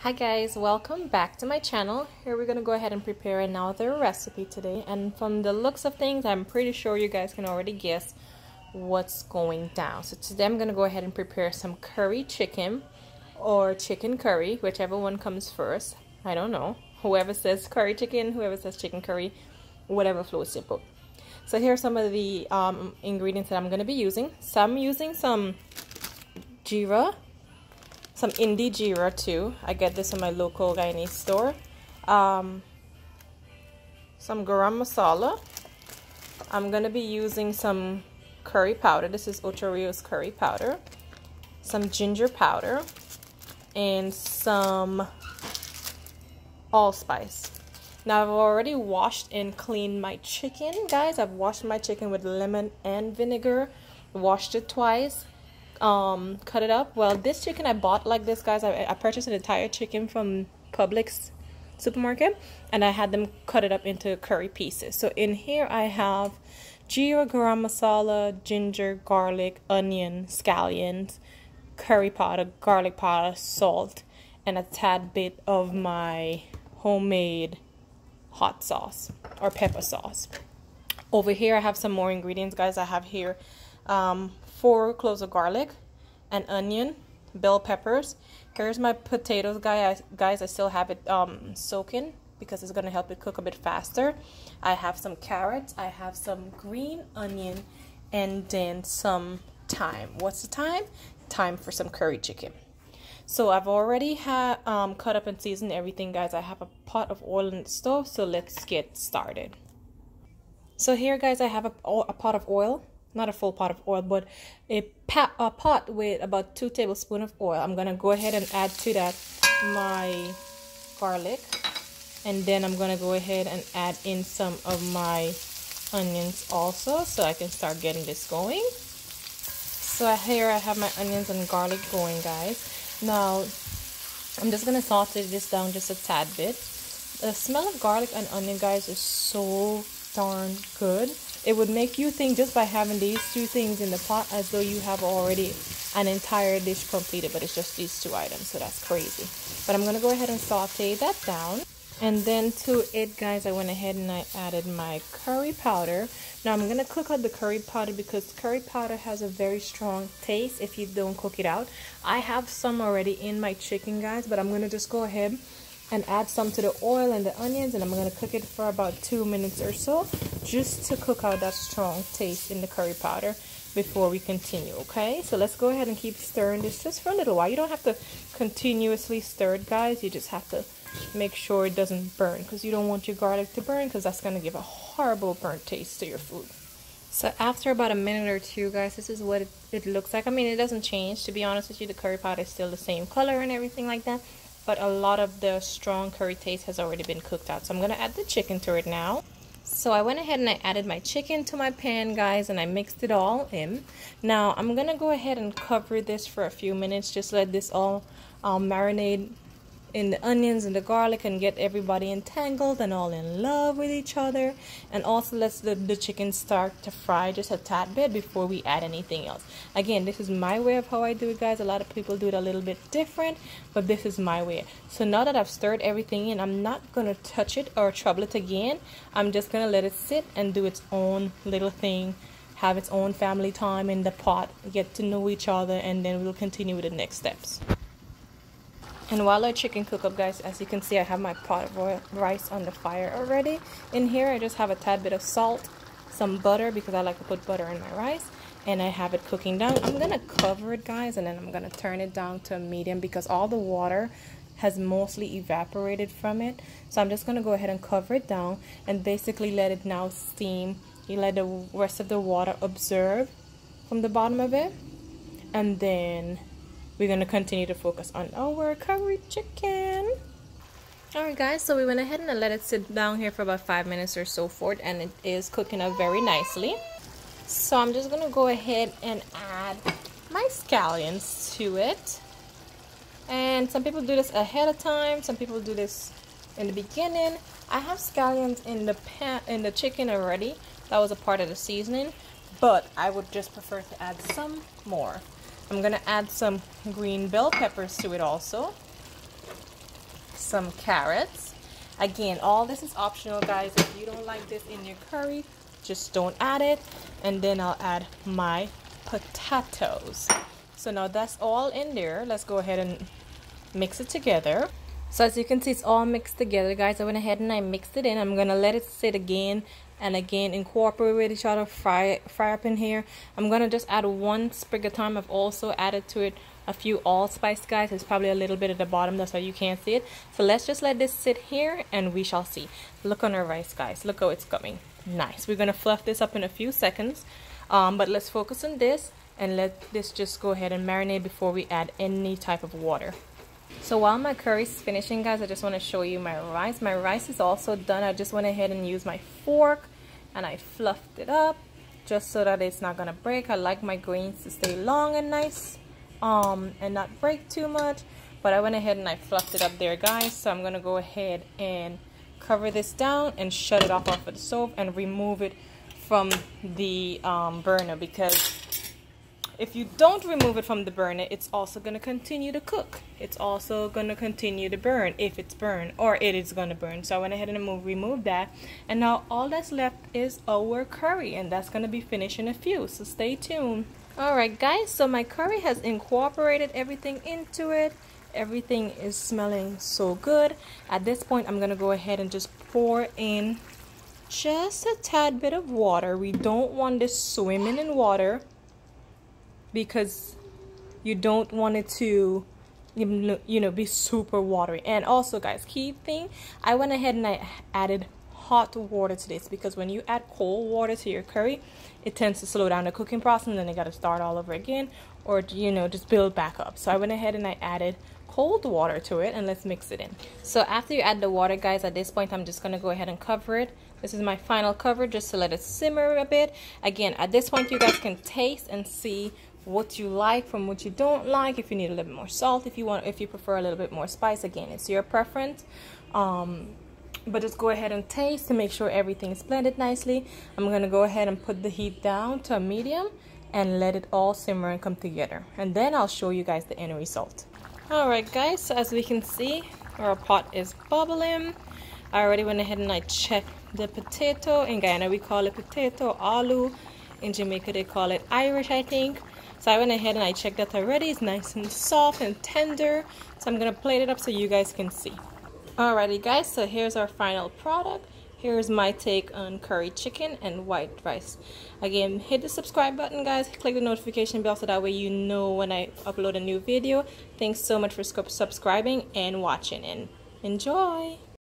Hi guys, welcome back to my channel. Here we're gonna go ahead and prepare another recipe today, and from the looks of things I'm pretty sure you guys can already guess what's going down. So today I'm gonna go ahead and prepare some curry chicken or chicken curry, whichever one comes first. I don't know, whoever says curry chicken, whoever says chicken curry, whatever floats your boat. So here are some of the ingredients that I'm gonna be using. So I'm using some jeera, some Indie jeera too. I get this in my local Guyanese store. Some garam masala. I'm gonna be using some curry powder. This is Ocho curry powder. Some ginger powder and some allspice. Now I've already washed and cleaned my chicken, guys. I've washed my chicken with lemon and vinegar. Washed it twice. Cut it up. Well, this chicken I bought like this, guys. I purchased an entire chicken from Publix supermarket, and I had them cut it up into curry pieces. So in here I have jeera, garam masala, ginger, garlic, onion, scallions, curry powder, garlic powder, salt, and a tad bit of my homemade hot sauce or pepper sauce. Over here I have some more ingredients, guys. I have here 4 cloves of garlic, an onion, bell peppers. Here's my potatoes, guys. I still have it soaking because it's going to help it cook a bit faster. I have some carrots, I have some green onion, and then some thyme. What's the thyme? Thyme for some curry chicken. So I've already cut up and seasoned everything, guys. I have a pot of oil on the stove, so let's get started. So here, guys, I have a pot of oil. Not a full pot of oil, but a pot with about 2 tablespoons of oil. I'm gonna go ahead and add to that my garlic, and then I'm gonna go ahead and add in some of my onions also, so I can start getting this going. So here I have my onions and garlic going, guys. Now I'm just gonna saute this down just a tad bit. The smell of garlic and onion, guys, is so darn good. It would make you think just by having these 2 things in the pot as though you have already an entire dish completed, but it's just these 2 items, so that's crazy. But I'm going to go ahead and saute that down. And then to it, guys, I went ahead and I added my curry powder. Now I'm going to cook out the curry powder because curry powder has a very strong taste if you don't cook it out. I have some already in my chicken, guys, but I'm going to just go ahead and add some to the oil and the onions, and I'm going to cook it for about 2 minutes or so just to cook out that strong taste in the curry powder before we continue. Okay, so let's go ahead and keep stirring this just for a little while. You don't have to continuously stir it, guys. You just have to make sure it doesn't burn, because you don't want your garlic to burn, because that's going to give a horrible burnt taste to your food. So after about a minute or 2, guys, this is what it looks like. I mean, it doesn't change, to be honest with you. The curry powder is still the same color and everything like that, but a lot of the strong curry taste has already been cooked out. So I'm going to add the chicken to it now. So I went ahead and I added my chicken to my pan, guys, and I mixed it all in. Now I'm going to go ahead and cover this for a few minutes. Just let this all marinate in the onions and the garlic and get everybody entangled and all in love with each other. And also let the chicken start to fry just a tad bit before we add anything else. Again, this is my way of how I do it, guys. A lot of people do it a little bit different, but this is my way. So now that I've stirred everything in, I'm not going to touch it or trouble it again. I'm just going to let it sit and do its own little thing, have its own family time in the pot, get to know each other, and then we'll continue with the next steps. And while our chicken cook up, guys, as you can see, I have my pot of rice on the fire already. In here, I just have a tad bit of salt, some butter, because I like to put butter in my rice, and I have it cooking down. I'm going to cover it, guys, and then I'm going to turn it down to a medium because all the water has mostly evaporated from it. So I'm just going to go ahead and cover it down and basically let it now steam. You let the rest of the water absorb from the bottom of it, and then we're going to continue to focus on our curry chicken. Alright, guys, so we went ahead and let it sit down here for about 5 minutes or so forth, and it is cooking up very nicely. So I'm just going to go ahead and add my scallions to it. And some people do this ahead of time, some people do this in the beginning. I have scallions in the chicken already. That was a part of the seasoning, but I would just prefer to add some more. I'm gonna add some green bell peppers to it also. some carrots. Again, all this is optional, guys. If you don't like this in your curry, just don't add it. And then I'll add my potatoes. So now that's all in there. Let's go ahead and mix it together. So as you can see, it's all mixed together, guys. I went ahead and I mixed it in. I'm gonna let it sit again and again, incorporate with each other, fry up in here. I'm gonna just add 1 sprig of thyme. I've also added to it a few allspice, guys. It's probably a little bit at the bottom, that's why you can't see it. So let's just let this sit here and we shall see. Look on our rice, guys. Look how it's coming. Nice. We're gonna fluff this up in a few seconds, but let's focus on this and let this just go ahead and marinate before we add any type of water. So while my curry is finishing, guys, I just want to show you my rice. My rice is also done. I just went ahead and used my fork and I fluffed it up just so that it's not gonna break. I like my grains to stay long and nice and not break too much, but I went ahead and I fluffed it up there, guys. So I'm gonna go ahead and cover this down and shut it off of the stove and remove it from the burner, because if you don't remove it from the burner, it's also going to continue to cook. It's also going to continue to burn if it's burned, or it is going to burn. So I went ahead and removed that. And now all that's left is our curry, and that's going to be finished in a few. So stay tuned. Alright, guys, so my curry has incorporated everything into it. Everything is smelling so good. At this point, I'm going to go ahead and just pour in just a tad bit of water. We don't want this swimming in water, because you don't want it to, you know, be super watery. And also, guys, key thing, I went ahead and I added hot water to this, because when you add cold water to your curry, it tends to slow down the cooking process and then you got to start all over again, or, you know, just build back up. So I went ahead and I added cold water to it, and let's mix it in. So after you add the water, guys, at this point I'm just going to go ahead and cover it. This is my final cover, just to let it simmer a bit. Again, at this point you guys can taste and see what you like from what you don't like. If you need a little bit more salt, if you prefer a little bit more spice, again, it's your preference. But just go ahead and taste to make sure everything is blended nicely. I'm gonna go ahead and put the heat down to a medium and let it all simmer and come together, and then I'll show you guys the end result. Alright, guys, so as we can see, our pot is bubbling. I already went ahead and I checked the potato. In Guyana we call it potato, aloo. In Jamaica they call it Irish, I think. So I went ahead and I checked that already. It's nice and soft and tender. So I'm gonna plate it up so you guys can see. Alrighty, guys, so here's our final product. Here's my take on curry chicken and white rice. Again, hit the subscribe button, guys. Click the notification bell so that way you know when I upload a new video. Thanks so much for subscribing and watching, and enjoy.